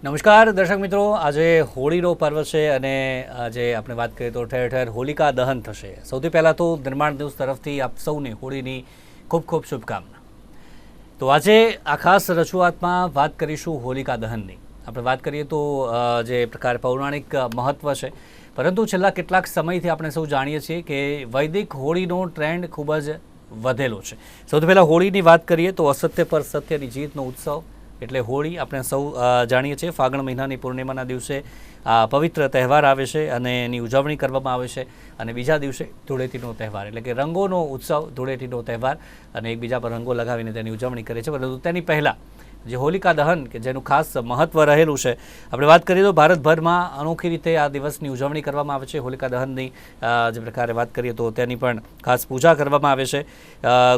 નમસ્કાર દર્શક મિત્રો, આજે હોળીનો પર્વ છે અને આજે આપણે વાત કરીએ તો ઠેર ઠેર હોલિકા દહન થશે. સૌથી પહેલાં તો નિર્માણ દિવસ તરફથી આપ સૌને હોળીની ખૂબ ખૂબ શુભકામના. તો આજે આ ખાસ રજૂઆતમાં વાત કરીશું હોલિકા દહનની. આપણે વાત કરીએ તો જે પ્રકારે પૌરાણિક મહત્ત્વ છે, પરંતુ છેલ્લા કેટલાક સમયથી આપણે સૌ જાણીએ છીએ કે વૈદિક હોળીનો ટ્રેન્ડ ખૂબ જ વધેલો છે. સૌથી પહેલાં હોળીની વાત કરીએ તો અસત્ય પર સત્યની જીતનો ઉત્સવ એટલે હોળી આપણે સૌ જાણીએ છીએ. ફાગણ મહિનાની પૂર્ણિમાના દિવસે આ પવિત્ર તહેવાર આવે છે અને એની ઉજવણી કરવામાં આવે છે. અને બીજા દિવસે ધૂળેટીનો તહેવાર એટલે કે રંગોનો ઉત્સવ, ધૂળેટીનો તહેવાર, અને એકબીજા પર રંગો લગાવીને તેની ઉજવણી કરે છે. પરંતુ તેની પહેલાં જે હોલિકા દહન કે જેનું ખાસ મહત્ત્વ રહેલું છે, આપણે વાત કરીએ તો ભારતભરમાં અનોખી રીતે આ દિવસની ઉજવણી કરવામાં આવે છે. હોલિકા દહનની જે પ્રકારે વાત કરીએ તો તેની પણ ખાસ પૂજા કરવામાં આવે છે.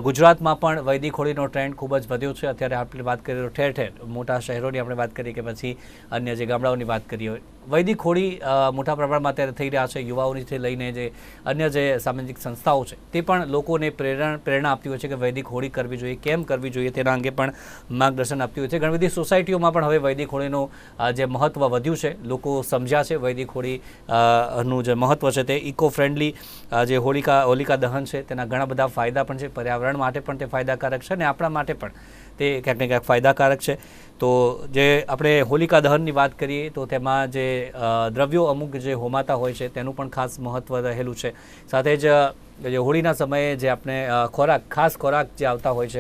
ગુજરાતમાં પણ વૈદિક હોળીનો ટ્રેન્ડ ખૂબ જ વધ્યો છે. અત્યારે આપણે વાત કરીએ તો ઠેર ઠેર મોટા શહેરોની આપણે વાત કરીએ કે પછી અન્ય જે ગામડાઓની વાત કરીએ, વૈદિક હોળી મોટા પ્રમાણમાં અત્યારે થઈ રહ્યા છે. યુવાઓથી લઈને જે અન્ય જે સામાજિક સંસ્થાઓ છે તે પણ લોકોને પ્રેરણા આપતી હોય છે કે વૈદિક હોળી કરવી જોઈએ, કેમ કરવી જોઈએ તેના અંગે પણ માર્ગદર્શન આપતી હોય છે. ઘણી બધી સોસાયટીઓમાં પણ હવે વૈદિક હોળીનું જે મહત્ત્વ વધ્યું છે, લોકો સમજ્યા છે વૈદિક હોળી નું જે મહત્ત્વ છે તે ઇકો ફ્રેન્ડલી જે હોલિકા દહન છે તેના ઘણા બધા ફાયદા પણ છે. પર્યાવરણ માટે પણ તે ફાયદાકારક છે અને આપણા માટે પણ તે ક્યાંક ને ક્યાંક ફાયદાકારક છે. તો જે આપણે હોલિકા દહનની વાત કરીએ તો તેમાં જે દ્રવ્યો અમુક જે હોમાતા હોય છે તેનું પણ ખાસ મહત્ત્વ રહેલું છે. સાથે જ જે હોળીના સમયે જે આપણે ખાસ ખોરાક જે આવતા હોય છે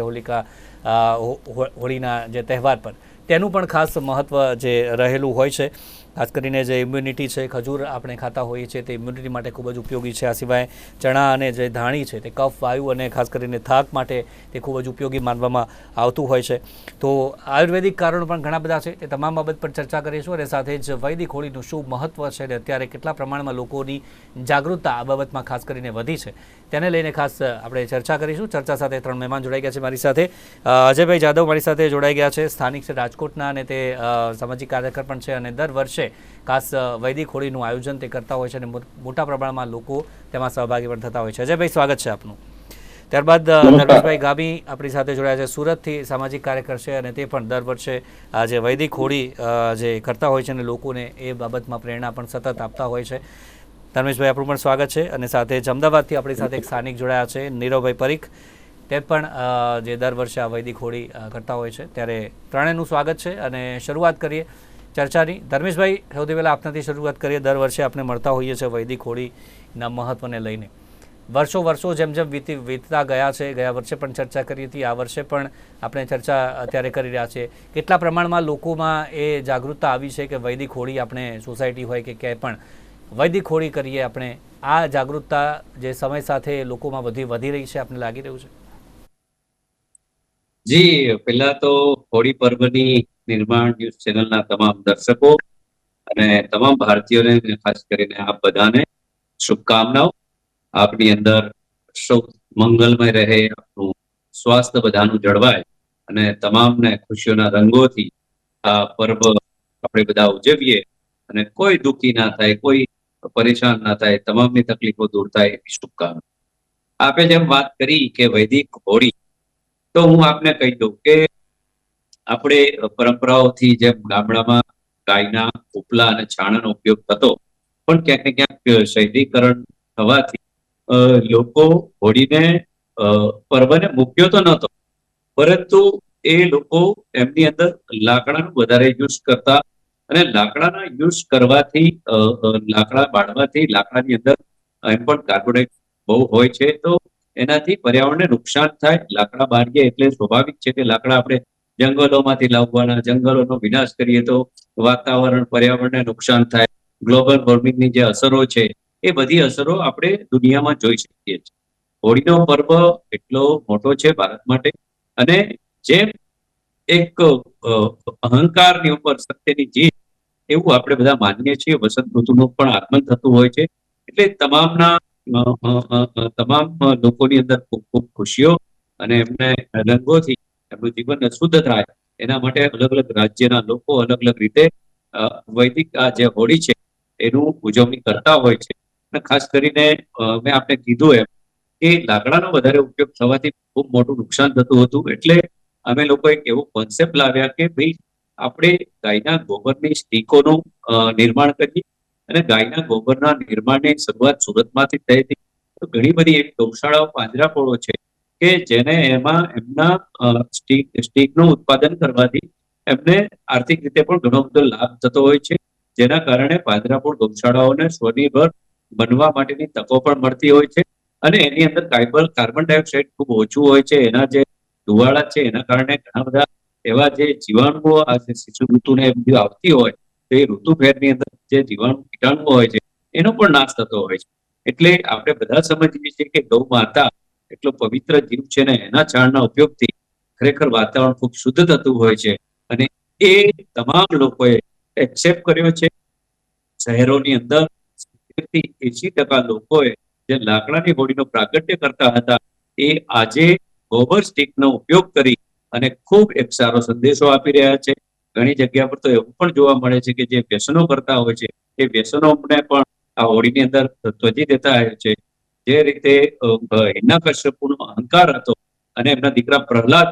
હોળીના જે તહેવાર પર, તેનું પણ ખાસ મહત્ત્વ જે રહેલું હોય છે. ખાસ કરીને જે ઇમ્યુનિટી છે, ખજૂર આપણે ખાતા હોઈએ છીએ તે ઇમ્યુનિટી માટે ખૂબ જ ઉપયોગી છે. આ સિવાય ચણા અને જે ધાણી છે તે કફ, વાયુ અને ખાસ કરીને થાક માટે તે ખૂબ જ ઉપયોગી માનવામાં આવતું હોય છે. તો આયુર્વેદિક કારણો પણ ઘણા બધા છે, તે તમામ બાબત પર ચર્ચા કરીશું. અને સાથે જ વૈદિક હોળીનું શું મહત્ત્વ છે અને અત્યારે કેટલા પ્રમાણમાં લોકોની જાગૃતતા આ બાબતમાં ખાસ કરીને વધી છે તેને લઈને ખાસ આપણે ચર્ચા કરીશું. ચર્ચા સાથે 3 મહેમાન જોડાઈ ગયા છે મારી સાથે. અજયભાઈ જાદવ મારી સાથે જોડાઈ ગયા છે, સ્થાનિક છે રાજકોટના, અને તે સામાજિક કાર્યકર પણ છે અને દર વર્ષે ખાસ વૈદિક હોળીનું આયોજન તે કરતા હોય છે અને મોટા પ્રમાણમાં લોકો તેમાં સહભાગી પણ થતા હોય છે. અજયભાઈ, સ્વાગત છે આપનું. ત્યારબાદ ધર્મેશભાઈ ગામી આપણી સાથે જોડાયા છે, સુરતથી સામાજિક કાર્યકર છે અને તે પણ દર વર્ષે આ જે વૈદિક હોળી જે કરતા હોય છે અને લોકોને એ બાબતમાં પ્રેરણા પણ સતત આપતા હોય છે. ધર્મેશભાઈ, આપણું પણ સ્વાગત છે. અને સાથે જ અમદાવાદથી આપણી સાથે એક સ્થાનિક જોડાયા છે, નીરવભાઈ પરીખ, તે પણ જે દર વર્ષે આ વૈદિક હોળી કરતા હોય છે. ત્યારે ત્રણેયનું સ્વાગત છે અને શરૂઆત કરીએ ચર્ચાની. ધર્મેશભાઈ, સૌથી પહેલાં આપનાથી શરૂઆત કરીએ. દર વર્ષે આપણે મળતા હોઈએ છીએ વૈદિક હોળીના મહત્ત્વને લઈને. વર્ષો જેમ જેમ વીતતા ગયા છે, ગયા વર્ષે પણ ચર્ચા કરી હતી, આ વર્ષે પણ આપણે ચર્ચા અત્યારે કરી રહ્યા છીએ. કેટલા પ્રમાણમાં લોકોમાં એ જાગૃતતા આવી છે કે વૈદિક હોળી આપણે સોસાયટી હોય કે ક્યાંય પણ વૈદિક હોળી કરીએ આપણે, આ જાગૃતતા જે સમય સાથે લોકોમાં વધી રહી છે આપને લાગી રહ્યું છે? જી, પહેલા તો હોળી પર્વની નિર્માણ ન્યૂઝ ચેનલના તમામ દર્શકો અને તમામ ભારતીયોને ખાસ કરીને આપ બધાને શુભકામનાઓ. આપની અંદર સૌ મંગલમય રહે, આપનું સ્વાસ્થ્ય બધાનું જળવાય અને તમામને ખુશીઓના રંગોથી આ પર્વ આપણે બધા ઉજવીએ અને કોઈ દુઃખી ના થાય, કોઈ પરેશાન ના થાય, તમામની તકલીફો દૂર થાય એવી શુભકામના. આપે જેમ વાત કરી કે વૈદિક હોળી, તો હું આપને કહી દઉં કે આપણે પરંપરાઓથી જેમ ગામડામાં ગાયના ઉપલા અને છાણનો ઉપયોગ થતો, પણ ક્યાંક ને ક્યાંક શહેરીકરણ થવાથી લોકો હોળીને પર્વને મૂક્યો તો નહોતો, પરંતુ એ લોકો એમની અંદર લાકડાનું વધારે યુઝ કરતા અને લાકડાના યુઝ કરવાથી લાકડા બાળવાથી લાકડાની અંદર એમ પણ કાર્બન બહુ હોય છે, તો એનાથી પર્યાવરણને નુકસાન થાય. લાકડા બાળીએ એટલે સ્વાભાવિક છે કે લાકડા આપણે જંગલોમાંથી લાવવાના, જંગલોનો વિનાશ કરીએ તો વાતાવરણ, પર્યાવરણને નુકસાન થાય. ગ્લોબલ વોર્મિંગની જે અસરો છે એ બધી અસરો આપણે દુનિયામાં જોઈ શકીએ છીએ. હોળીનો પર્વ એટલો મોટો છે ભારત માટે, અને જેમ એક અહંકારની ઉપર સત્યની જીત એવું આપણે બધા માનીએ છીએ. વસંત ઋતુનું પણ આગમન થતું હોય છે, એટલે તમામ લોકોની અંદર ખૂબ ખૂબ ખુશીઓ અને એમને રંગોથી એમનું જીવન શુદ્ધ થાય એના માટે અલગ અલગ રાજ્યના લોકો અલગ અલગ રીતે વૈદિક આ જે હોળી છે એનું ઉજવણી કરતા હોય છે. અને ખાસ કરીને મેં આપણે કીધું એમ કે લાકડાનો વધારે ઉપયોગ થવાથી ખૂબ મોટું નુકસાન થતું હતું, એટલે અમે લોકો એક એવો કોન્સેપ્ટ લાવ્યા કે ભાઈ આપણે ગાયના ગોબરની સ્ટીકોનું નિર્માણ કરીએ અને ગાયના ગોબરના નિર્માણની શરૂઆત સુરતમાંથી થઈ હતી. તો ઘણી બધી એવી ગૌશાળાઓ, પાંજરાપોળો છે કે જેને એમાં એમના સ્ટીકનું ઉત્પાદન કરવાથી એમને આર્થિક રીતે પણ ઘણો બધો લાભ થતો હોય છે, જેના કારણે પાંજરાપોળ ગૌશાળાઓને સ્વનિર્ભર બનવા માટેની તકો પણ મળતી હોય છે. અને એની અંદર કાર્બન ડાયોક્સાઇડ ખૂબ ઓછું હોય છે. એના જે ધુવાળા છે એના કારણે ઘણા બધા એવા જે જીવાણુઓ આ જે શિશુ ઋતુને બધી આવતી હોય તો એ ઋતુભેદની અંદર જે જીવાણુ કીટાણુઓ હોય છે એનો પણ નાશ થતો હોય છે. એટલે આપણે બધા સમજીએ છીએ કે ગૌ માતા એટલો પવિત્ર જીવ છે ને એના છાણના ઉપયોગથી ખરેખર વાતાવરણ ખૂબ શુદ્ધ થતું હોય છે. અને એ તમામ લોકોએ એક્સેપ્ટ કર્યો છે. શહેરોની અંદર 70% થી 80% લોકોએ જે લાકડાની હોડીનો પ્રાગટ્ય કરતા હતા એ આજે ગોબર સ્ટીકનો ઉપયોગ કરી અને ખૂબ એક સારો સંદેશો આપી રહ્યા છે. ઘણી જગ્યા પર તો એવું પણ જોવા મળે છે કે જે વ્યસનો કરતા હોય છે એ વ્યસનોને પણ આ હોડીની અંદર ત્યજી દેતા હોય છે. જે રીતે હિરણ્યકશ્યપુનો અહંકાર હતો અને એમના દીકરા પ્રહલાદ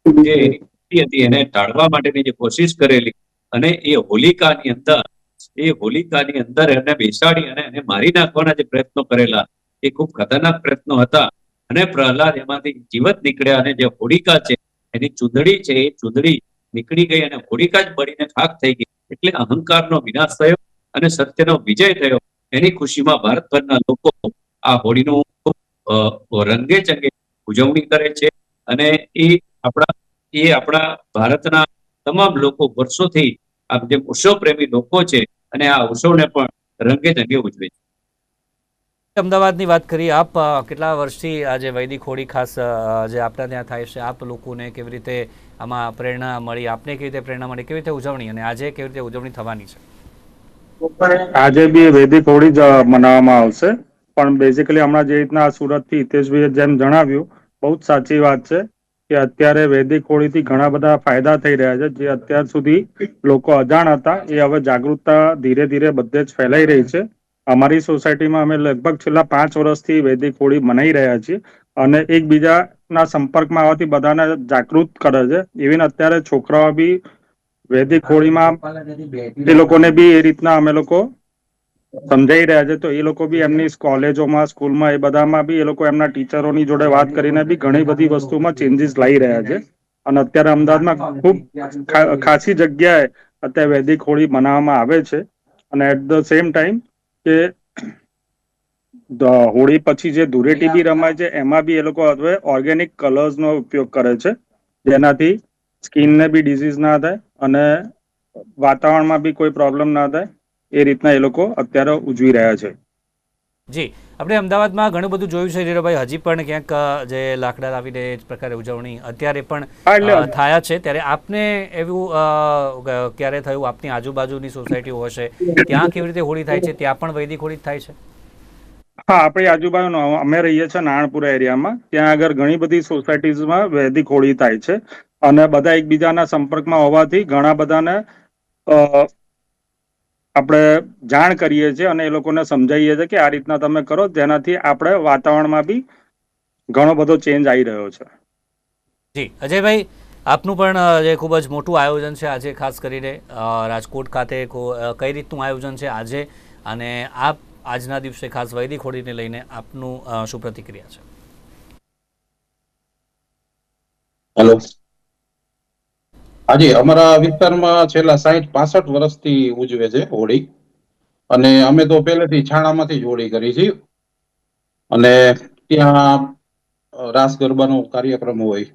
જે એની પુત્રી હતી એને ટાળવા માટેની જે કોશિશ કરેલી અને એ હોલિકાની અંદર એને બેસાડી અને એને મારી નાખવાના જે પ્રયત્નો કરેલા એ ખૂબ ખતરનાક પ્રયત્નો હતા. અને પ્રહલાદ એમાંથી જીવત નીકળ્યા અને જે હોલિકા છે એની ચૂંદડી છે એ ચૂંદડી નીકળી ગઈ અને હોલિકા જ બળીને ખાક થઈ ગઈ. એટલે અહંકારનો વિનાશ થયો અને સત્યનો વિજય થયો. એની ખુશીમાં ભારતભરના લોકો આ હોળીનું ખૂબ રંગે ચંગે ઉજવણી કરે છે. અને આપણા ભારતના તમામ લોકો વર્ષોથી આ જે ઉત્સવ પ્રેમી લોકો છે અને આ ઉત્સવને પણ રંગે ચંગે ઉજવે છે. અમદાવાદની વાત કરીએ, આપ કેટલા વર્ષથી આ જે વૈદિક હોળી ખાસ જે આપણા ત્યાં થાય છે, આપ લોકોને કેવી રીતે આમાં પ્રેરણા મળી, આપને કેવી રીતે પ્રેરણા મળી, કેવી રીતે ઉજવણી અને આજે કેવી રીતે ઉજવણી થવાની છે? આજે બી વૈદિક હોળી જ મનાવવામાં આવશે, પણ બેઝિકલી હમણાં જે રીતના સુરતથી હિતેશભાઈએ જેમ જણાવ્યું, બહુ જ સાચી વાત છે કે અત્યારે વૈદિક હોળીથી ઘણા બધા ફાયદા થઈ રહ્યા છે. જે અત્યાર સુધી લોકો અજાણ હતા એ હવે જાગૃતતા ધીરે ધીરે બધે જ ફેલાઈ રહી છે. અમારી સોસાયટીમાં અમે લગભગ છેલ્લા 5 વર્ષથી વૈદિક હોળી મનાઈ રહ્યા છીએ અને એકબીજાના સંપર્કમાં આવવાથી બધાને જાગૃત કરે છે. ઇવન અત્યારે છોકરાઓ બી વૈદિક હોળીમાં એ લોકોને બી એ રીતના અમે લોકો સમજાઈ રહ્યા છે. તો એ લોકો બી એમની કોલેજોમાં, સ્કૂલમાં, એ બધામાં બી એ લોકો એમના ટીચરોની જોડે વાત કરીને બી ઘણી બધી વસ્તુમાં ચેન્જીસ લાવી રહ્યા છે. અને અત્યારે અમદાવાદમાં ખૂબ ખાસી જગ્યાએ અત્યારે વૈદિક હોળી મનાવવામાં આવે છે. અને એટ ધ સેમ ટાઈમ કે હોળી પછી જે ધૂળેટી બી રમાય છે એમાં બી એ લોકો હવે ઓર્ગેનિક કલર્સનો ઉપયોગ કરે છે, જેનાથી સ્કિનને બી ડિઝીઝ ના થાય અને વાતાવરણમાં બી કોઈ પ્રોબ્લેમ ના થાય. એ રીતના એ લોકો અત્યારે ઉજવી રહ્યા છે. જી, આપણે અમદાવાદમાં ઘણું બધું જોયું છે ધીરુભાઈ, હજી પણ ક્યાંક જે લાકડા લાવીને એ જ પ્રકારે ઉજવણી અત્યારે પણ હા એટલે થયા છે. ત્યારે આપને એવું ક્યારે થયું, આપની આજુબાજુની સોસાયટીઓ હશે ત્યાં કેવી રીતે હોળી થાય છે, ત્યાં પણ વૈદિક હોળી થાય છે? હા, આપણી આજુબાજુ અમે રહીએ છીએ નારણપુરા એરિયામાં, ત્યાં આગળ ઘણી બધી સોસાયટીઝમાં વૈદિક હોળી થાય છે અને બધા એકબીજાના સંપર્કમાં હોવાથી ઘણા બધાને આપણે જાણ કરીએ છીએ અને એ લોકોને સમજાવીએ છીએ કે આ રીતના તમે કરો, જેનાથી આપણે વાતાવરણમાં બી ઘણો બધો ચેન્જ આવી રહ્યો છે. જી અજયભાઈ, આપનું પણ જે ખૂબ જ મોટું આયોજન છે આજે, ખાસ કરીને રાજકોટ ખાતે કઈ રીતનું આયોજન છે આજે, અને આપ આજના દિવસે ખાસ વૈદિક હોળીને લઈને આપનું શું પ્રતિક્રિયા છે? હેલો, હાજી, અમારા વિસ્તારમાં છેલ્લા 60-65 વર્ષથી ઉજવે છે હોળી. અને અમે તો પહેલેથી છાણામાંથી જ હોળી કરી છે. અને ત્યાં રાસ ગરબાનો કાર્યક્રમ હોય,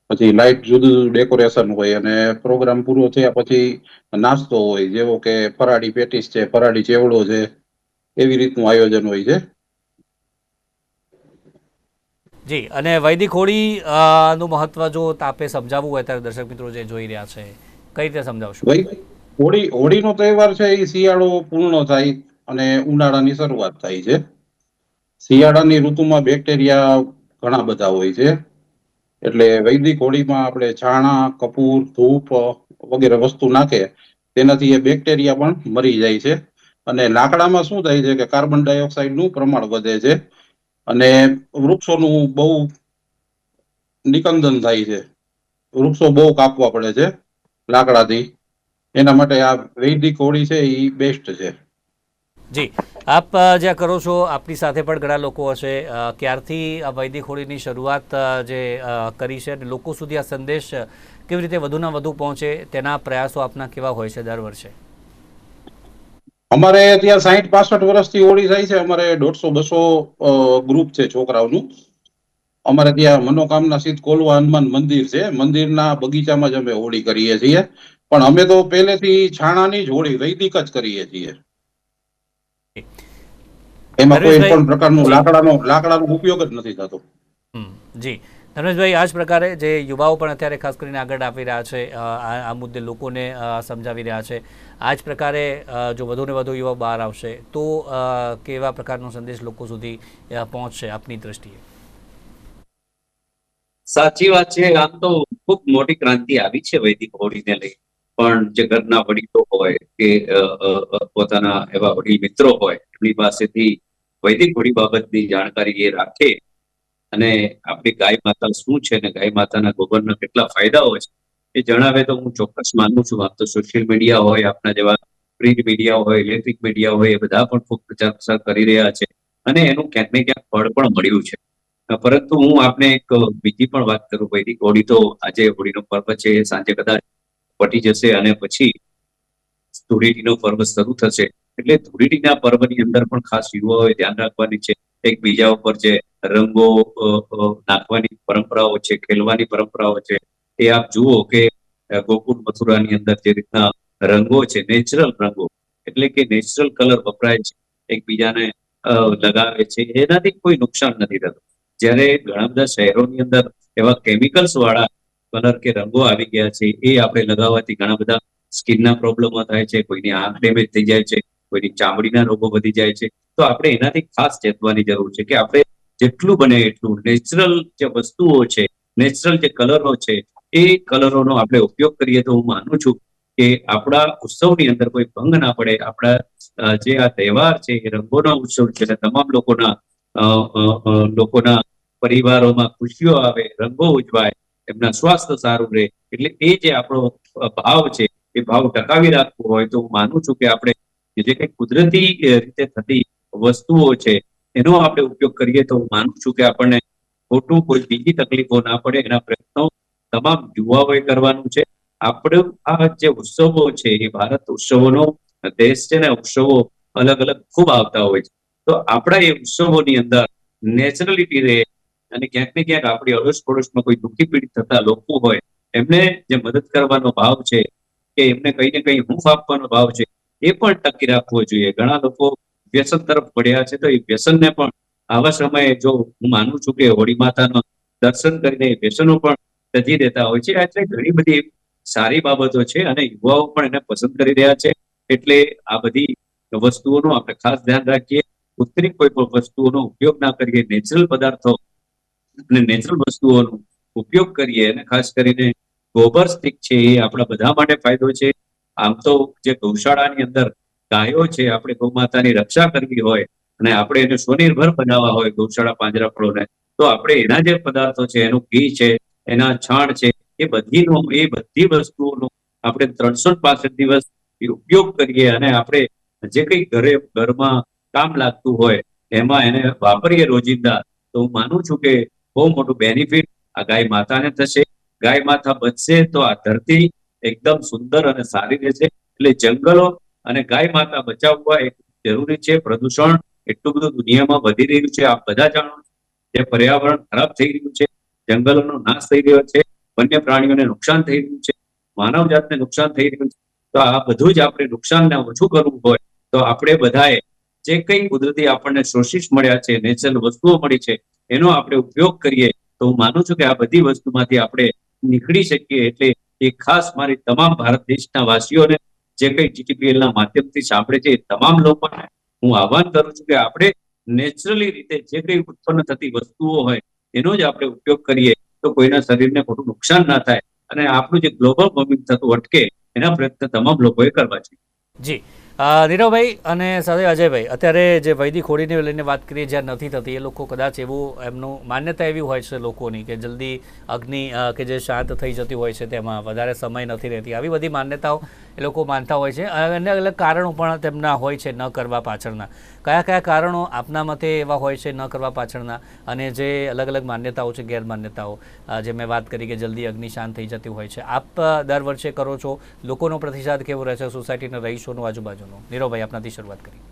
પછી લાઇટ જુદું જુદું ડેકોરેશન હોય અને પ્રોગ્રામ પૂરો થયા પછી નાસ્તો હોય, જેવો કે ફરાળી પેટીસ છે, ફરાળી ચેવડો છે, એવી રીતનું આયોજન હોય છે. જી, અને વૈદિક હોળી નું મહત્વ જો આપે સમજાવવું હોય ત્યારે દર્શક મિત્રો જે જોઈ રહ્યા છે, કઈ રીતે સમજાવશો? હોળીનો તહેવાર છે એ શિયાળો પૂર્ણ થાય અને ઉનાળાની શરૂઆત થાય છે. શિયાળાની ઋતુમાં બેક્ટેરિયા ઘણા બધા હોય છે, એટલે વૈદિક હોળીમાં આપણે છાણા, કપૂર, ધૂપ વગેરે વસ્તુ નાખે તેનાથી એ બેક્ટેરિયા પણ મરી જાય છે. અને લાકડામાં શું થાય છે કે કાર્બન ડાયોક્સાઇડ નું પ્રમાણ વધે છે અને વૃક્ષોનું બહુ નિકંદન થાય છે. વૃક્ષો બહુ કાપવા પડે છે. લાકડાથી. એના માટે આ વૈદિક હોળી છે એ બેસ્ટ છે. જી, આપ જ્યાં કરો છો આપની સાથે પણ ઘણા લોકો હશે. ક્યારથી આ વૈદિક હોળીની શરૂઆત જે કરી છે અને લોકો સુધી આ સંદેશ કેવી રીતે વધુના વધુ પહોંચે તેના પ્રયાસો આપના કેવા હોય છે દર વર્ષે? અમારે ત્યાં 60-65 વર્ષથી હોળી થાય છે. અમારે 150-200 ગ્રુપ છે છોકરાઓનું. અમારે ત્યાં મનોકામના સિદ્ધ કોલવા હનુમાન મંદિર છે. મંદિરના બગીચામાં જ અમે હોળી કરીએ છીએ. પણ અમે તો પહેલેથી છાણાની જ હોળી વૈદિક જ કરીએ છીએ. એમાં કોઈ ધર્મેશભાઈ, પણ પ્રકારનું જી. લાકડાનો ઉપયોગ જ નથી થતો. જી, ધર્મેશભાઈ, આ જ પ્રકારે જે યુવાઓ પણ અત્યારે ખાસ કરીને આગળ આવી રહ્યા છે, આ મુદ્દે લોકોને સમજાવી રહ્યા છે, આ જ પ્રકારે જો વધુને વધુ યુવા બહાર આવશે તો કેવા પ્રકારનો સંદેશ લોકો સુધી પહોંચશે આપની દ્રષ્ટિએ? સાચી વાત છે. આમ તો ખૂબ મોટી ક્રાંતિ આવી છે વૈદિક હોળીને લઈ. પણ જે ઘરના વડીલો હોય કે પોતાના એવા વડીલ મિત્રો હોય એમની પાસેથી વૈદિક હોળી બાબતની જાણકારી એ રાખે અને આપણી ગાય માતા શું છે ને ગાય માતાના ગોબરના કેટલા ફાયદાઓ છે એ જણાવે તો હું ચોક્કસ માનું છું. આમ તો સોશિયલ મીડિયા હોય, આપણા જેવા પ્રિન્ટ મીડિયા હોય, ઇલેક્ટ્રિક મીડિયા હોય, એ બધા પણ ખૂબ પ્રચાર પ્રસાર કરી રહ્યા છે અને એનું ક્યાંક ને ક્યાંક ફળ પણ મળ્યું છે. પરંતુ હું આપને એક બીજી પણ વાત કરું. વૈદિક હોળી તો આજે હોળીનો પર્વ છે, સાંજે કદાચ પટી જશે અને પછી ધૂળેટીનો પર્વ શરૂ થશે. એટલે ધૂળેટીના પર્વની અંદર પણ ખાસ યુવાઓએ ધ્યાન રાખવાની છે. એકબીજા ઉપર જે રંગો નાખવાની પરંપરાઓ છે, ખેલવાની પરંપરાઓ છે, એ આપ જુઓ કે ગોકુળ મથુરાની અંદર જે રીતના રંગો છે, નેચરલ રંગો એટલે કે નેચરલ કલર વપરાય છે, એકબીજાને લગાવે છે, એનાથી કોઈ નુકસાન નથી થતું. જ્યારે ઘણા બધા શહેરોની અંદર એવા કેમિકલ્સ વાળા કલર કે રંગો આવી ગયા છે, એ આપણે લગાવવાથી ઘણા બધા સ્કિનના પ્રોબ્લેમો થાય છે, કોઈની આંખ ડેમેજ થઈ જાય છે, કોઈની ચામડીના રોગો વધી જાય છે. તો આપણે એનાથી ખાસ ચેતવાની જરૂર છે કે આપણે જેટલું બને એટલું નેચરલ જે વસ્તુઓ છે, નેચરલ જે કલરો છે, એ કલરોનો આપણે ઉપયોગ કરીએ તો હું માનું છું કે આપણા ઉત્સવની અંદર કોઈ ભંગ ના પડે. આપણા જે આ તહેવાર છે એ રંગોનો ઉત્સવ છે, તમામ લોકોના પરિવારોમાં ખુશીઓ આવે, રંગો ઉજવાય, એમના સ્વાસ્થ્ય સારું રહે. એટલે એ જે આપણો ભાવ છે એ ભાવ ટકાવી રાખવો હોય તો હું માનું છું કે આપણે જે કંઈ કુદરતી રીતે થતી વસ્તુઓ છે એનો આપણે ઉપયોગ કરીએ તો હું માનું છું કે આપણને ખોટું કોઈ બીજી તકલીફો ના પડે. એના પ્રયત્નો તમામ યુવાઓએ કરવાનું છે. આપણું આ જે ઉત્સવો છે એ ભારત ઉત્સવોનો દેશ છે ને, ઉત્સવો અલગ અલગ ખૂબ આવતા હોય છે. તો આપણા એ ઉત્સવોની અંદર નેચરલિટી રહે અને ક્યાંક ને ક્યાંક આપણી અડોશ પડોશમાં કોઈ દુઃખી પીડિત થતા લોકો હોય એમને જે મદદ કરવાનો ભાવ છે કે એમને કઈ ને કઈ હૂંફ આપવાનો ભાવ છે એ પણ ટકી રાખવો જોઈએ. ઘણા લોકો વ્યસન તરફ વળ્યા છે તો એ વ્યસનને પણ આવા સમયે જો હું માનું છું કે હોળી માતાનો દર્શન કરીને વ્યસનો પણ ત્યજી દેતા હોય છે. એટલે ઘણી બધી સારી બાબતો છે અને યુવાઓ પણ એને પસંદ કરી રહ્યા છે. એટલે આ બધી વસ્તુઓનું આપણે ખાસ ધ્યાન રાખીએ. કૃત્રિમ કોઈ પણ વસ્તુઓનો ઉપયોગ ના કરીએ, નેચરલ પદાર્થો અને નેચરલ વસ્તુઓનો ઉપયોગ કરીએ અને ખાસ કરીને ગોબર સ્ટિક છે એ આપણા બધા માટે ફાયદો છે. આમ તો જે ગૌશાળાની અંદર ગાયો છે, આપણે ગૌ માતાની રક્ષા કરવી હોય અને આપણે એને સ્વનિર્ભર બનાવવા હોય ગૌશાળા પાંજરાપોળોને, તો આપણે એના જે પદાર્થો છે, એનું ઘી છે, એના છાણ છે, એ બધી વસ્તુઓનો આપણે 365 દિવસ ઉપયોગ કરીએ અને આપણે જે કંઈ ઘરમાં કામ લાગતું હોય એમાં એને વાપરીએ રોજિંદા, તો હું માનું છું કે બહુ મોટું બેનિફિટ આ ગાય માતાને થશે. ગાય માતા બચશે તો આ ધરતી એકદમ સુંદર અને સારી રહેશે. એટલે જંગલો અને ગાય માતા બચાવવા એક જરૂરી છે. પ્રદૂષણ એટલું બધું દુનિયામાં વધી રહ્યું છે, આપ બધા જાણો છો. જે પર્યાવરણ ખરાબ થઈ રહ્યું છે, જંગલોનો નાશ થઈ રહ્યો છે, વન્ય પ્રાણીઓને નુકસાન થઈ રહ્યું છે, માનવ જાતને નુકસાન થઈ રહ્યું છે. તો આ બધું જ આપણે નુકસાનને ઓછું કરવું હોય તો આપણે બધાએ જે કંઈ કુદરતી આપણને સોર્સિસ મળ્યા છે, નેચરલ વસ્તુઓ મળી છે, એનો આપણે ઉપયોગ કરીએ તો હું માનું છું કે આ બધી વસ્તુમાંથી આપણે નીકળી શકીએ. એટલે એ ખાસ મારી તમામ ભારત દેશના વાસીઓને જે કંઈ GTPL ના માધ્યમથી સાંભળે છે એ તમામ લોકોને હું આહવાન કરું છું કે આપણે નેચરલી રીતે જે કંઈ ઉત્પન્ન થતી વસ્તુઓ હોય એનો જ આપણે ઉપયોગ કરીએ તો કોઈના શરીરને ખોટું નુકસાન ના થાય અને આપણું જે ગ્લોબલ વોર્મિંગ થતું અટકે એના પ્રયત્ન તમામ લોકોએ કરવા જોઈએ. જી, નીરવભાઈ અને સાથે અજયભાઈ, અત્યારે જે વૈદિક હોળીને લઈને વાત કરીએ જ્યાં નથી થતી, એ લોકો કદાચ એવું એમનું માન્યતા એવી હોય છે લોકોની કે જલ્દી અગ્નિ કે જે શાંત થઈ જતી હોય છે તેમાં વધારે સમય નથી રહેતી, આવી બધી માન્યતાઓ એ લોકો માનતા હોય છે. અલગ અલગ કારણો પણ તેમના હોય છે ન કરવા પાછળના. કયા કયા કારણો આપના મતે એવા હોય છે ન કરવા પાછળના, અને જે અલગ અલગ માન્યતાઓ છે, ગેરમાન્યતાઓ, જે મેં વાત કરી કે જલ્દી અગ્નિ શાંત થઈ જતી હોય છે, આપ દર વર્ષે કરો છો, લોકોનો પ્રતિસાદ કેવો રહે છે સોસાયટીના રહીશોનો, આજુબાજુનો? નીરવભાઈ, આપનાથી શરૂઆત કરી.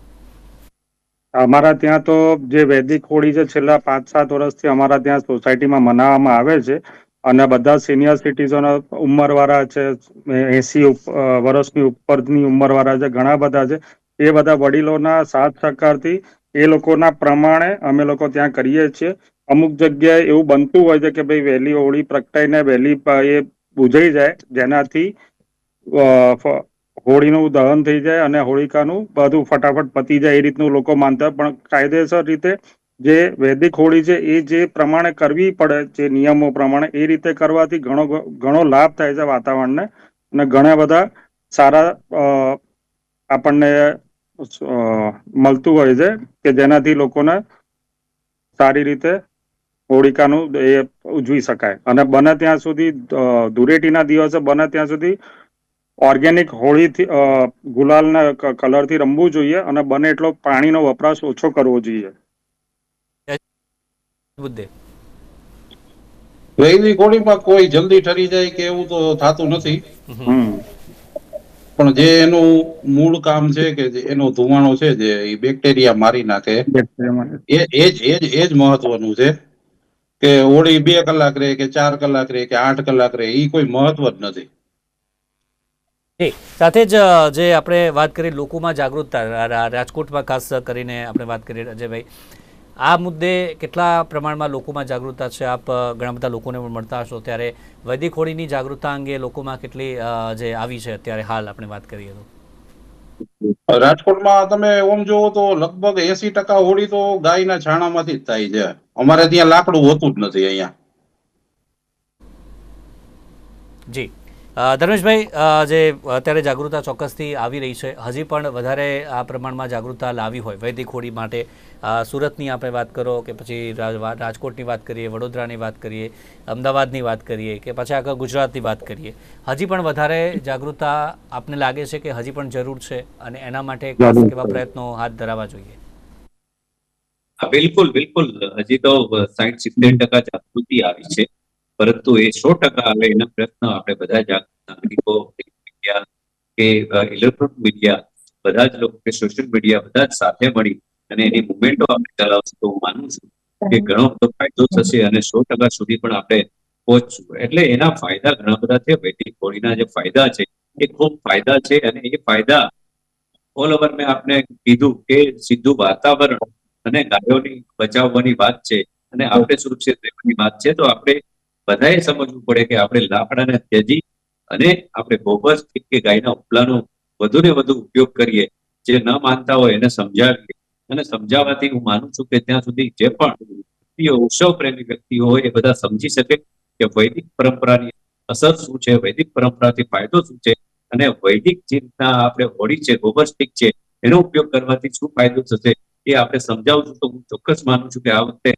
અમારા ત્યાં તો જે વૈદિક હોળી છે છેલ્લા 5-7 વર્ષથી અમારા ત્યાં સોસાયટીમાં મનાવવામાં આવે છે, અને બધા સિનિયર સિટીઝનો ઉંમરવાળા છે, 80 વર્ષની ઉપરની ઉંમરવાળા છે, ઘણા બધા છે. એ બધા વડીલોના સાથ સહકારથી એ લોકોના પ્રમાણે અમે લોકો ત્યાં કરીએ છીએ. અમુક જગ્યાએ એવું બનતું હોય છે કે ભાઈ વહેલી હોળી પ્રગટાઈને વહેલી એ બુઝાઈ જાય, જેનાથી હોળીનું દહન થઈ જાય અને હોળિકાનું બધું ફટાફટ પતી જાય, એ રીતનું લોકો માનતા. પણ કાયદેસર રીતે જે વૈદિક હોળી છે એ જે પ્રમાણે કરવી પડે, જે નિયમો પ્રમાણે, એ રીતે કરવાથી ઘણો લાભ થાય છે વાતાવરણને, અને ઘણા બધા સારા આપણને મળતું હોય છે કે જેનાથી લોકોને સારી રીતે હોળિકાનું એ ઉજવી શકાય. અને બને ત્યાં સુધી ધૂળેટીના દિવસે બને ત્યાં સુધી ઓર્ગેનિક હોળીથી ગુલાલના કલરથી રમવું જોઈએ, અને બને એટલો પાણીનો વપરાશ ઓછો કરવો જોઈએ. બુદ્ધે વૈદિક હોળીમાં કોઈ જલ્દી ઠરી જાય કે એવું તો થતું નથી, પણ જે એનું મૂળ કામ છે કે જે એનો ધુમાડો છે જે એ બેક્ટેરિયા મારી નાખે, એ જ મહત્વનું છે. કે હોળી 2 કલાક રહે કે 4 કલાક રહે કે 8 કલાક રહે, એ કોઈ મહત્વ જ નથી. સાથે જ જે આપણે વાત કરીએ લોકોમાં જાગૃતતા, રાજકોટમાં ખાસ કરીને આપણે વાત કરીએ અજયભાઈ, આ મુદ્દે કેટલા પ્રમાણમાં લોકોમાં જાગૃતતા છે? આપ ઘણા બધા લોકોને પણ મળતા હશો, ત્યારે વૈદિક હોળીની જાગૃતતા અંગે લોકોમાં કેટલી જે આવી છે અત્યારે હાલ આપણે વાત કરીએ તો? રાજકોટમાં તમે ઓમ જોવો તો લગભગ 80% હોળી તો ગાયના છાણામાંથી જ થાય છે. અમારે ત્યાં લાકડું હોતું જ નથી અહીંયા. જી ધર્મેશભાઈ, જે અત્યારે જાગૃતતા ચોક્કસથી આવી રહી છે, હજી પણ વધારે આ પ્રમાણમાં જાગૃતતા લાવી હોય વૈદિક હોળી માટે, સુરતની આપણે વાત કરો કે પછી રાજકોટની વાત કરીએ, વડોદરાની વાત કરીએ, અમદાવાદની વાત કરીએ કે પછી આખા ગુજરાતની વાત કરીએ, હજી પણ વધારે જાગૃતતા આપને લાગે છે કે હજી પણ જરૂર છે, અને એના માટે ખાસ કેવા પ્રયત્નો હાથ ધરાવવા જોઈએ? બિલકુલ બિલકુલ, હજી તો 60-70% જાગૃતિ આવી છે, પરંતુ એ 100% આવે એના પ્રયત્ન આપણે બધા જાગૃત નાગરિકો, મીડિયા કે ઇલેક્ટ્રોનિક મીડિયા, બધા જ લોકો કે સોશિયલ મીડિયા, બધા જ સાથે મળી અને એની મુવમેન્ટો આપણે ચલાવશું તો હું માનું છું કે ઘણો બધો ફાયદો થશે, અને 100% સુધી પણ આપણે પહોંચશું. એટલે એના ફાયદા ઘણા બધા છે. વૈદિક હોળીના જે ફાયદા છે એ ખૂબ ફાયદા છે, અને એ ફાયદા ઓલ ઓવર મેં આપને કીધું કે સીધું વાતાવરણ અને ગાયોની બચાવવાની વાત છે, અને આપણે સુરક્ષિત રહેવાની વાત છે. તો આપણે બધાએ સમજવું પડે કે આપણે લાકડાને ત્યજી અને આપણે ગોબર કે ગાયના ઉપલાનો વધુ ને વધુ ઉપયોગ કરીએ. જે ન માનતા હોય એને સમજાવીએ, અને સમજાવવાથી હું માનું છું કે ત્યાં સુધી જે પણ વ્યક્તિઓ, ઉત્સવ પ્રેમી વ્યક્તિઓ હોય એ બધા સમજી શકે કે વૈદિક પરંપરાની અસર શું છે, વૈદિક પરંપરાથી ફાયદો શું છે, અને વૈદિક જે રીતના આપણે હોળી છે, ગોબર સ્ટિક છે, એનો ઉપયોગ કરવાથી શું ફાયદો થશે એ આપણે સમજાવશું. તો હું ચોક્કસ માનું છું કે આ વખતે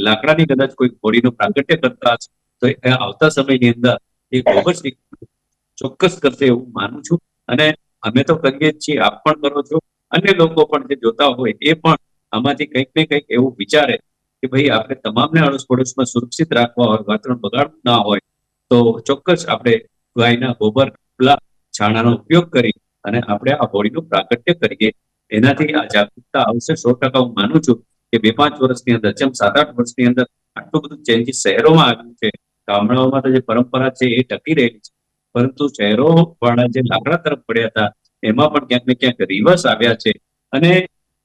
લાકડાની કદાચ કોઈ હોળીનું પ્રાગટ્ય કરતા હશે તો આવતા સમયની અંદર એ ગોબર સ્ટિક ચોક્કસ કરશે એવું માનું છું. અને અમે તો કરીએ જ છીએ, આપ પણ કરો છો, અન્ય લોકો પણ જે જોતા હોય એ પણ આમાંથી કંઈક ને કંઈક એવું વિચારે કે ભાઈ આપણે તમામને અડોશ પડોશમાં સુરક્ષિત રાખવા હોય, વાતાવરણ બગાડવું ના હોય, તો ચોક્કસ આપણે ગાયના ગોબર છાણાનો ઉપયોગ કરી અને આપણે આ હોળીનું પ્રાગટ્ય કરીએ. એનાથી આ જાગૃતતા આવશે 100%. હું માનું છું કે 2-5 વર્ષની અંદર, જેમ 7-8 વર્ષની અંદર આટલું બધું ચેન્જીસ શહેરોમાં આવ્યું છે, ગામડાઓમાં તો જે પરંપરા છે એ ટકી રહેલી છે, પરંતુ શહેરો વાળા જે લાકડા તરફ પડ્યા હતા એમાં પણ ક્યાંક ને ક્યાંક રિવર્સ આવ્યા છે. અને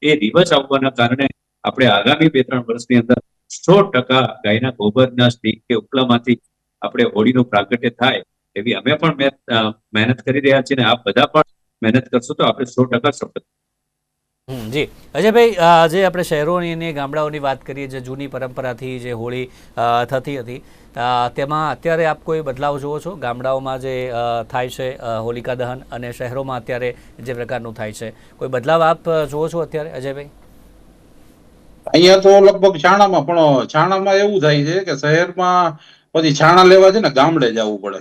એ રિવર્સ આવવાના કારણે આપણે આગામી 2-3 વર્ષની અંદર 100% ગાયના ગોબરના સ્ટીક કે ઉપલામાંથી આપણે હોળીનું પ્રાગટ્ય થાય એવી અમે પણ મહેનત કરી રહ્યા છીએ, અને આપ બધા પણ મહેનત કરશો તો આપણે 100% સફળ. જી અજયભાઈ, જે આપણે શહેરોની અને ગામડાઓની વાત કરીએ, જે જૂની પરંપરાથી જે હોળી થતી હતી, તેમાં અત્યારે આપ કોઈ બદલાવ જુઓ છો ગામડાઓમાં જે થાય છે હોલિકા દહન અને શહેરોમાં અત્યારે જે પ્રકારનું થાય છે, કોઈ બદલાવ આપ જુઓ છો અત્યારે અજયભાઈ? અહીંયા તો લગભગ છાણામાં, પણ છાણામાં એવું થાય છે કે શહેરમાં પછી છાણા લેવા છે ને ગામડે જવું પડે.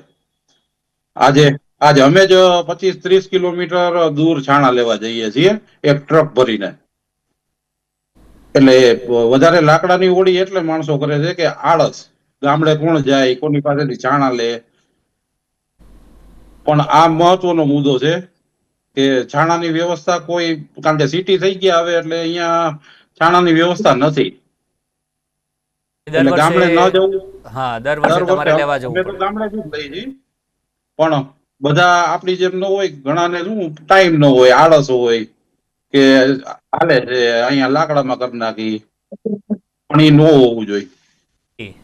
આજે આજે અમે જ 25-30 કિલોમીટર દૂર છાણા લેવા જઈએ છીએ એક ટ્રક ભરીને. એટલે વધારે લાકડાની હોડી એટલે માણસો કરે છે કે આળસ, ગામડે કોણ જાય, કોની પાસેથી છાણા લે. પણ આ મહત્વનો મુદ્દો છે કે છાણાની વ્યવસ્થા કોઈ, કારણ કે સિટી થઈ ગયા હવે એટલે અહીંયા છાણાની વ્યવસ્થા નથી. એટલે ગામડે ન જવું. હા, દર વર્ષે તમારે લેવા જવું પડે. ગામડે જ લઈ જઈએ, પણ બધા આપણી જેમ ન હોય, ઘણાને શું ટાઈમ ન હોય, આળસ હોય કે હાલે છે અહીંયા લાકડામાં કરી નાખી, પણ એ ન હોવું જોઈએ.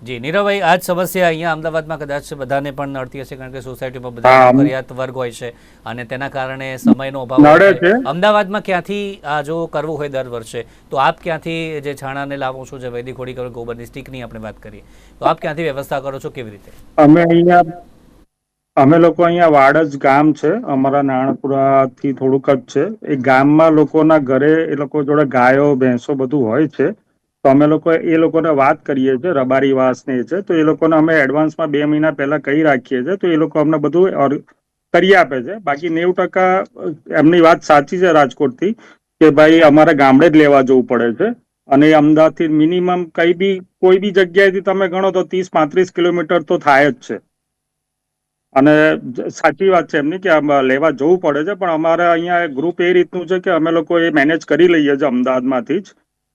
જી નીરવભાઈ, આ જ સમસ્યા અહીંયા અમદાવાદમાં કદાચ બધાને પણ નડતી હશે, કારણ કે સોસાયટીમાં બધા નોકરિયાત વર્ગ હોય છે અને તેના કારણે સમયનો અભાવ હોય છે. અમદાવાદમાં ક્યાંથી આ જો કરવું હોય દર વર્ષે, તો આપ ક્યાંથી જે છાણાને લાવો છો, જે વૈદિક હોળી કરો, ગોબરની સ્ટીકની આપણે વાત કરીએ, તો આપ ક્યાંથી વ્યવસ્થા કરો છો, કેવી રીતે? અમે લોકો અહીંયા વાડજ ગામ છે અમારા, નારણપુરાથી થોડુંક જ છે. એ ગામમાં લોકોના ઘરે એ લોકો જોડે ગાયો ભેંસો બધું હોય છે. તો અમે લોકો એ લોકોને વાત કરીએ છીએ, રબારી વાસ ને છે, તો એ લોકોને અમે એડવાન્સમાં 2 મહિના પહેલા કહી રાખીએ છીએ, તો એ લોકો અમને બધું કરી આપે છે. બાકી 90% એમની વાત સાચી છે રાજકોટથી, કે ભાઈ અમારે ગામડે જ લેવા જવું પડે છે. અને અમદાવાદથી મિનિમમ કોઈ બી જગ્યાએથી તમે ગણો તો 30-35 કિલોમીટર તો થાય જ છે. અને સાચી વાત છે એમની કે લેવા જવું પડે છે, પણ અમારે અહીંયા ગ્રુપ એ રીતનું છે કે અમે લોકો એ મેનેજ કરી લઈએ છીએ અમદાવાદમાંથી જ.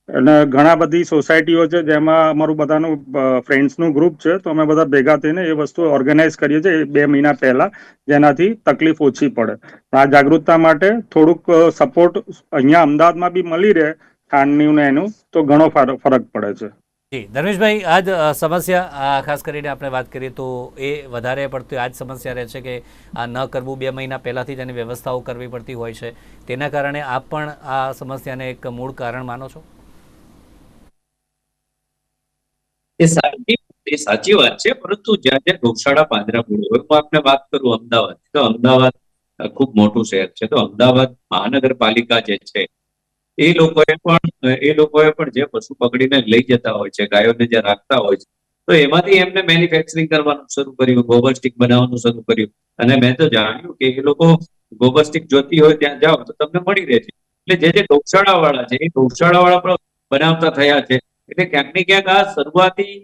અને ઘણા બધી સોસાયટીઓ છે જેમાં અમારું બધાનું ફ્રેન્ડ્સનું ગ્રુપ છે, તો અમે બધા ભેગા થઈને એ વસ્તુ ઓર્ગેનાઇઝ કરીએ છીએ 2 મહિના પહેલા, જેનાથી તકલીફ ઓછી પડે. આ જાગૃતતા માટે થોડુંક સપોર્ટ અહીંયા અમદાવાદમાં બી મળી રહે ખાંડનું ને એનું, તો ઘણો ફરક પડે છે. જી ધર્મેશભાઈ, આ જ સમસ્યા ખાસ કરીને આપણે વાત કરીએ તો એ વધારે પડતી આ જ સમસ્યા રહે છે કે આ ન કરવું, 2 મહિના પહેલાંથી જ એની વ્યવસ્થાઓ કરવી પડતી હોય છે. તેના કારણે આપ પણ આ સમસ્યાને એક મૂળ કારણ માનો છો? એ સાચી વાત છે, પરંતુ જ્યાં જ્યાં ગૌશાળા પાંજરાપોળ હોય, હું આપને વાત કરું અમદાવાદ, તો અમદાવાદ ખૂબ મોટું શહેર છે. તો અમદાવાદ મહાનગરપાલિકા જે છે એ લોકોએ પણ જે પશુ પકડીને લઈ જતા હોય છે, ગાયોને જે રાખતા હોય છે, તો એમાંથી એમને મેન્યુફેક્ચરિંગ કરવાનું શરૂ કર્યું, ગોબર સ્ટીક બનાવવાનું શરૂ કર્યું. અને મેં તો જાણ્યું કે એ લોકો ગોબર સ્ટીક જોતી હોય ત્યાં જાઓ તો તમને મળી રહે છે. એટલે જે ગૌશાળા વાળા છે એ ગૌશાળા વાળા પણ બનાવતા થયા છે. એટલે ક્યાંક ને ક્યાંક આ શરૂઆતી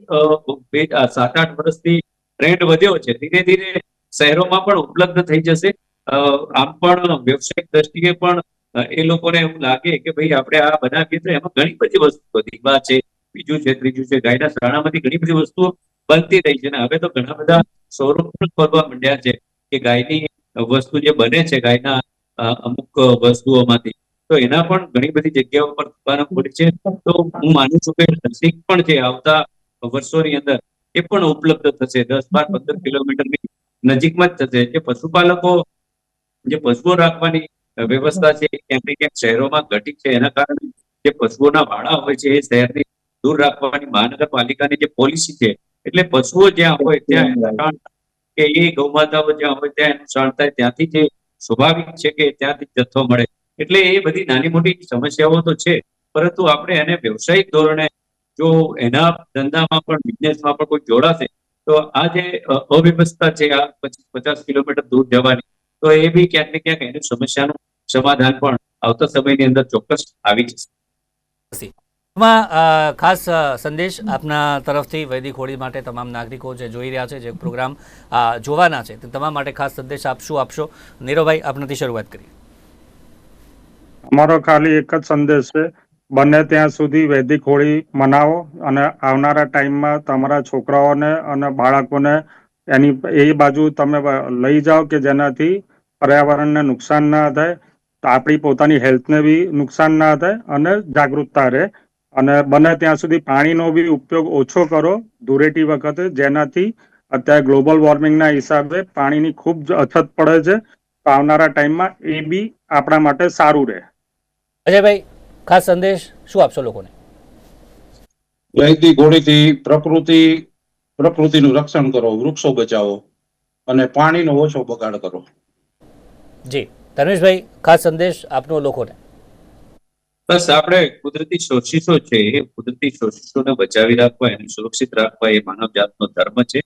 7-8 વર્ષથી ટ્રેન્ડ વધ્યો છે. ધીરે ધીરે શહેરોમાં પણ ઉપલબ્ધ થઈ જશે. આમ પણ વ્યવસાયિક દ્રષ્ટિએ પણ એ લોકોને એવું લાગે કે ભાઈ આપણે આ બનાવીએ તો એમાં ઘણી બધી વસ્તુઓ, દીવા છે, બીજું છે, ત્રીજું છે, ગાયના છાણામાંથી ઘણી બધી વસ્તુઓ બનતી રહી છે. અને હવે તો ઘણા બધા શોરૂમ પણ ખોલવા માંડ્યા છે કે ગાયની વસ્તુ જે બને છે, ગાયના અમુક વસ્તુઓમાંથી, તો એના પણ ઘણી બધી જગ્યાઓ પર દુકાનો ખોલી છે. તો હું માનું છું કે નજીક પણ જે આવતા વર્ષોની અંદર એ પણ ઉપલબ્ધ થશે. 10-12-15 કિલોમીટરની નજીકમાં જ થશે. જે પશુપાલકો જે પશુઓ રાખવાની વ્યવસ્થા છે ક્યાંક ને ક્યાંક શહેરોમાં ઘટી છે. એના કારણે જે પશુઓના વાડા હોય છે એ શહેરની દૂર રાખવાની મહાનગરપાલિકાની જે પોલિસી છે, એટલે પશુઓ જ્યાં હોય ત્યાં કે એ ગૌમાતાઓ જ્યાં હોય ત્યાં એનું શાણ થાય, ત્યાંથી જે સ્વાભાવિક છે કે ત્યાંથી જથ્થો મળે. એટલે એ બધી નાની મોટી સમસ્યાઓ તો છે, પરંતુ આપણે એને વ્યવસાયિક ધોરણે જો એના ધંધામાં પણ, બિઝનેસમાં પણ કોઈ જોડાશે તો આ જે અવ્યવસ્થા છે આ 50 કિલોમીટર દૂર જવાની, તો એ બી ક્યાંક ને ક્યાંક એની સમસ્યાનું સમાધાન પણ આવતા સમયની અંદર ચોક્કસ આવી જશે. ખાસ સંદેશ આપના તરફથી વૈદિક હોળી માટે તમામ નાગરિકો જે જોઈ રહ્યા છે, જે પ્રોગ્રામ જોવાના છે, તે તમામ માટે ખાસ સંદેશ આપશો? નીરવભાઈ, આપનાથી શરૂઆત કરીએ. અમારો ખાલી એક જ સંદેશ છે, બને ત્યાં સુધી વૈદિક હોળી મનાવો અને આવનારા ટાઈમમાં તમારા છોકરાઓને અને બાળકોને એ બાજુ તમે લઈ જાઓ કે જેનાથી પર્યાવરણને નુકસાન ના થાય, આપણી પોતાની હેલ્થને બી નુકસાન ના થાય અને જાગૃતતા રહે. અને બને ત્યાં સુધી પાણીનો બી ઉપયોગ ઓછો કરો ધૂળેટી વખતે, જેનાથી અત્યારે ગ્લોબલ વોર્મિંગના હિસાબે પાણીની ખૂબ જ અછત પડે છે. તો આવનારા ટાઈમમાં એ બી આપણા માટે સારું રહે. અજયભાઈ, ખાસ સંદેશ શું આપશો લોકોને? વૈદિક હોળીથી પ્રકૃતિ પ્રકૃતિનું રક્ષણ કરો, વૃક્ષો બચાવો અને પાણીનો ઓછો બગાડ કરો. જી ધર્મેશભાઈ, ખાસ સંદેશ આપનો લોકોને. બસ આપણે કુદરતી શોષિતો છે એ કુદરતી શોષિતોને બચાવી રાખવા, એને સુરક્ષિત રાખવા એ માનવ જાતનો ધર્મ છે.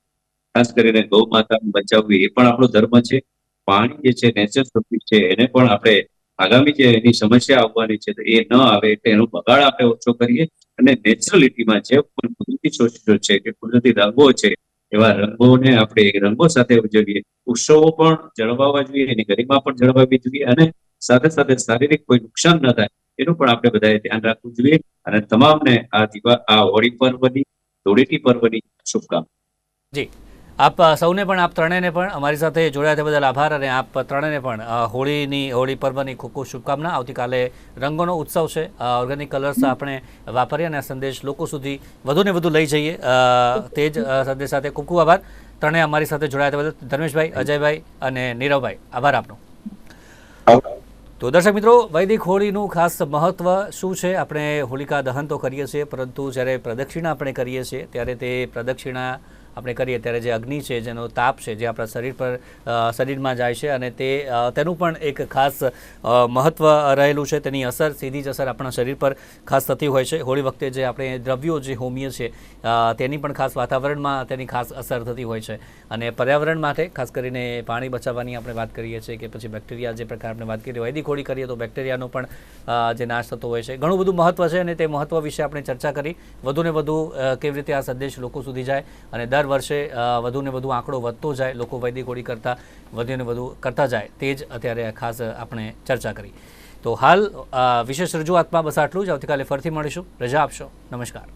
ખાસ કરીને ગૌ માતાને બચાવવી એ પણ આપણો ધર્મ છે. પાણી જે છે નેચર રિસોર્સ છે એને પણ આપણે આગામી જે એની સમસ્યા આવવાની છે તો એ ન આવે એટલે એનો બગાડ આપણે ઓછો કરીએ અને નેચરલિટીમાં જે પણ કુદરતી શોષિતો છે કે કુદરતી રંગો છે એવા રંગોને આપણે રંગો સાથે ઉજવીએ. ઉત્સવો પણ જળવાવા જોઈએ, એની ગરિમા પણ જળવાવી જોઈએ અને સાથે સાથે શારીરિક કોઈ નુકસાન ન થાય એનું પણ આપણે બધાએ ધ્યાન રાખવું જોઈએ. અને તમામને આ હોળી પર્વની, ધૂળેટી પર્વની શુભકામના. જી, આપ સૌને પણ, આપ ત્રણેયને પણ અમારી સાથે જોડાયા તે બદલ આભાર. અને આપ ત્રણેયને પણ હોળી પર્વની ખૂબ ખૂબ શુભકામના. આવતીકાલે રંગોનો ઉત્સવ છે, ઓર્ગેનિક કલર્સ આપણે વાપરીએ અને આ સંદેશ લોકો સુધી વધુને વધુ લઈ જઈએ. તે જ સંદેશ સાથે ખૂબ ખૂબ આભાર ત્રણેય અમારી સાથે જોડાયા તે બદલ. ધર્મેશભાઈ, અજયભાઈ અને નીરવભાઈ, આભાર આપનો. તો દર્શક મિત્રો, વૈદિક હોળીનું ખાસ મહત્વ શું છે? આપણે હોલિકા દહન તો કરીએ છીએ, પરંતુ જ્યારે પ્રદક્ષિણા આપણે કરીએ છીએ ત્યારે તે પ્રદક્ષિણા આપણે કરીએ ત્યારે જે અગ્નિ છે, જેનો તાપ છે, જે આપણા શરીરમાં જાય છે અને તેનું પણ એક ખાસ મહત્વ રહેલું છે. તેની અસર, સીધી જ અસર આપણા શરીર પર ખાસ થતી હોય છે. હોળી વખતે જે આપણે દ્રવ્યો જે હોમીએ છીએ તેની પણ ખાસ વાતાવરણમાં તેની ખાસ અસર થતી હોય છે. અને પર્યાવરણ માટે ખાસ કરીને પાણી બચાવવાની આપણે વાત કરીએ છીએ કે પછી બેક્ટેરિયા જે પ્રકાર આપણે વાત કરીએ, વૈદિક હોળી કરીએ તો બેક્ટેરિયાનો પણ જે નાશ થતો હોય છે. ઘણું બધું મહત્વ છે અને તે મહત્વ વિશે આપણે ચર્ચા કરી. વધુને વધુ કેવી રીતે આ સંદેશ લોકો સુધી જાય અને દર વર્ષે વધુને વધુ આંકડો વધતો જાય, લોકો વૈદિક હોળી કરતાં વધુને વધુ કરતા જાય, તે જ અત્યારે ખાસ આપણે ચર્ચા કરી. તો હાલ વિશેષ રજૂઆતમાં બસ આટલું જ. આવતીકાલે ફરીથી મળીશું. રજા આપશો. નમસ્કાર.